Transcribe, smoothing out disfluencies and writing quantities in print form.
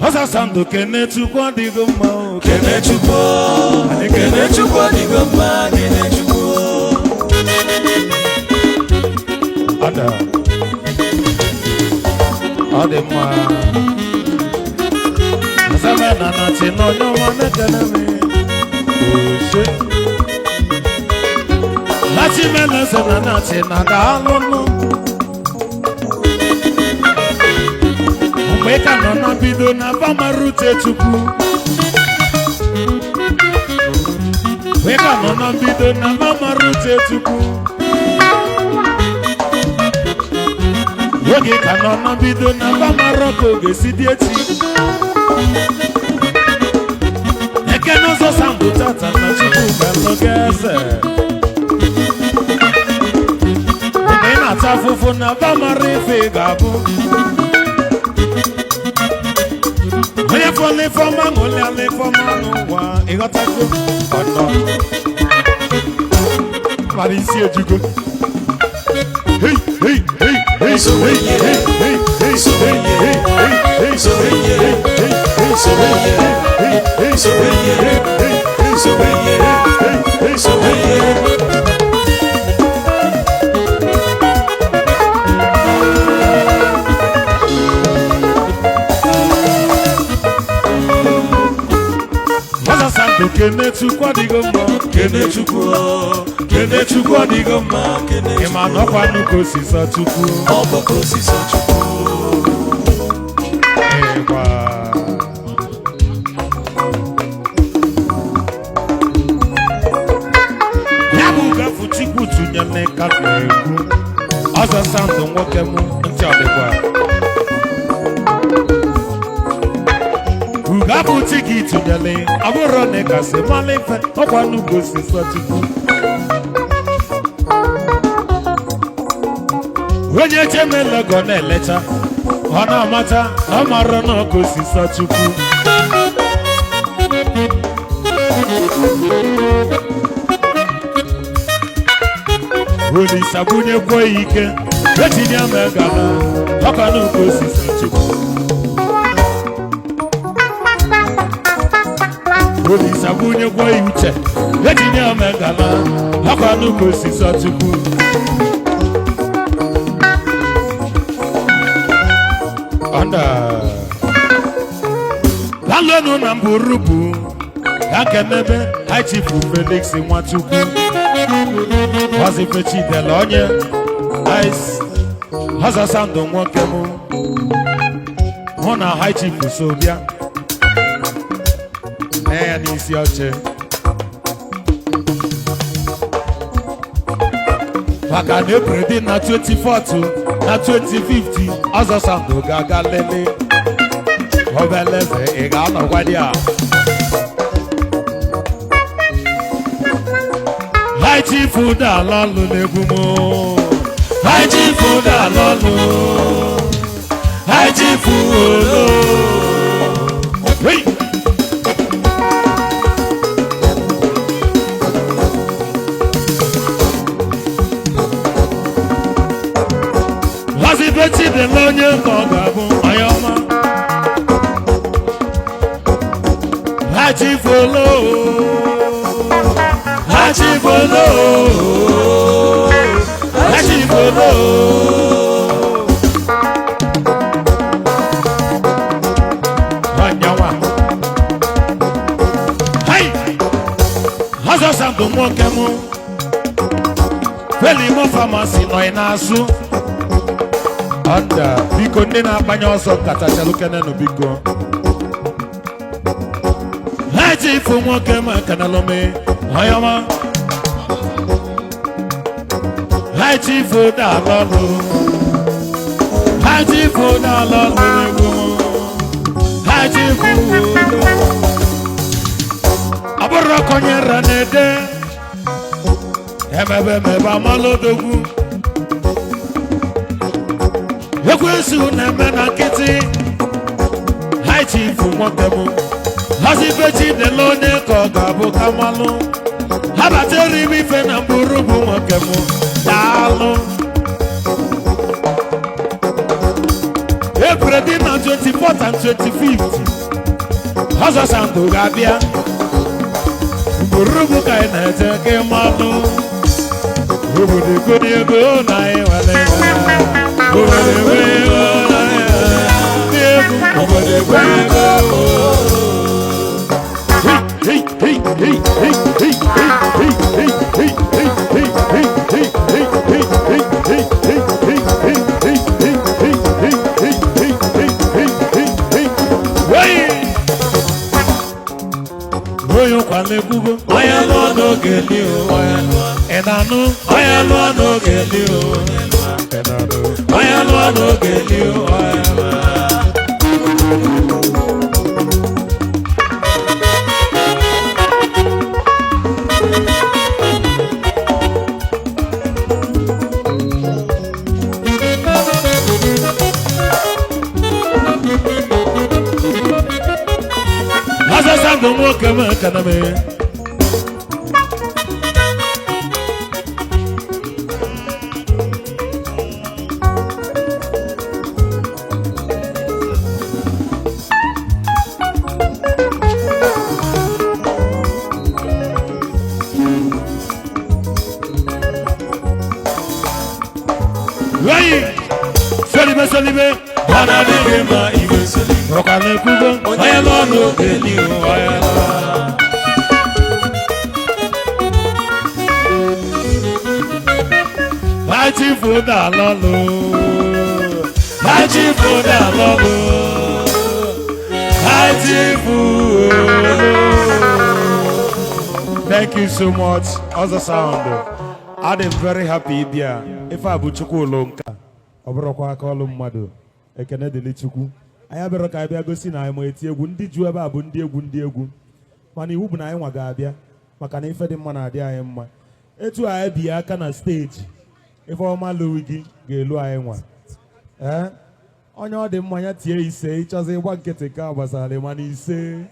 Ọzọsandụ Kenechukwu adịgo mma. Kenechukwu, Kenechukwu adịgo mma, Kenechukwu. Ada, ọ dị mma. Asaba na na-achị n'onye ọma na-ekele m. Ose. Lachi meleze na na-achị na daalụnụ. Mgbe ka nọ na bido na Bamarute Chukwu. Mgbe ka nọ na bido na Bamarute Chukwu. Oge ka nọ na bido na Bamaroko ga-esi dị echi. Ekene Ọzọsandụ tata na Chukwu ga-alọga eze. Mgbe ị na-ata afụfụ na Bamara ife ga-abụ. Onye fọlị fọma ṅụlị alị fọma n'ụwa ịghọtago ọnọ. Mara isi ejugo. Hey, hey, hey, hey, So hey, yeah, hey, hey, hey, so hey, yeah, hey, hey, hey, so yeah, hey, hey, hey, so yeah, hey, hey, so yeah, hey, hey, hey, so yeah, hey, hey, so yeah. Ọzọsandụ Kenechukwu adịgo mma. Kenechukwu, Kenechukwu adịgo mma, Ị ma na ọkwa nnukwu osisi Chukwu. Ọ bụ ka osisi Chukwu. Ịgba. Ya bụ gafu Chukwu tụnyere ka na-ekwu. Ọzọsandụ nwoke m ntị ọdịkwa. Ugafu Chiki tụnyere ọ bụrụ na ị kasị mara ife ọkwa nnukwu osisi Chukwu. Onye chemelego na-elecha ọ na-amata na ọ mara na ọkụ osisi Chukwu. Olisa bunyekwa ya ike etinye megala ọka n'ukwu osisi Chukwu. Olisa bunyekwa ya uche etinye megala ọka n'ukwu osisi Chukwu. Anda lalonu na mburubu ya kenebe High Chief Felix Nwachukwu. Wazife Chidele onye Ice Ọzọsandụ nwoke m hụ na High Chief so bịa mee ya n'isi oche maka na ebredi na 2040 na 2050 Ọzọsandụ ga-aga lele obeleze ị ga-anọkwa dị a. High Chief dalọlụ n'egwu m. High Chief dalọlụ. High Chief olo. Hey! Wazife Chidele onye ka ọ ga-abụ onye ọma. High Chief olo. High Chief olo. High Chief olo. Wanyawa. Hey! Ọzọsandụ nwoke m. Felimo Pharmacy nọ n'azụ. Ọnda biko ndị na-akpanye ọsọ nkata chalụkenenu biko. High Chief nwoke m ekenelụme ọyọma. High Chief dalọlụ. High Chief dalọlụ n'egwu. High Chief ọ bụrụ kọnyere na-ede emebe amalodogwu. Ekwensu na-eme na nkịtị. High Chief nwoke m Wazife Chidele onye ka ọ ga-abụ ka malụ. Ha batara ime ife na mgburugburu nwoke m daalụ. dị na 24th and 25th ọzọ sandụ ga-abịa mgburugburu ka anyị na-eje ka ịmalụ obodo egodi ego na anyị nwere obodo egwe ego na anyị ndị egwu obodo egwe ego Oyo kwale kugo oya lo no geli o enanu oya lo no geli o enanu oya lo no geli o Como kama kaname Wai Solibe Bana de ma ibe solibe Okale kugo Oya lo no geli oya Haji foda lolo Haji foda lolo Haji foda. Thank you so much Other sound I'm very happy there if I Abuchi ỌBỌSỊ ọbụrụkwa aka ọlụ mmadụ ekene dịrị Chukwu anyị abịara ka abịa gosi na anyị ma eti egwu ndị ju ebe a bụ ndị egwu mana iwu bụ na anyị nwa ga-abịa maka na ife dị mma na-adị anyị mma etu anyị bi aka na steji ife ọma lụrụ gị ga-elu anyị nwa onye ọ dị mma ya tie ise ịchọzi ịgba nkịtị ka gbasara mana ise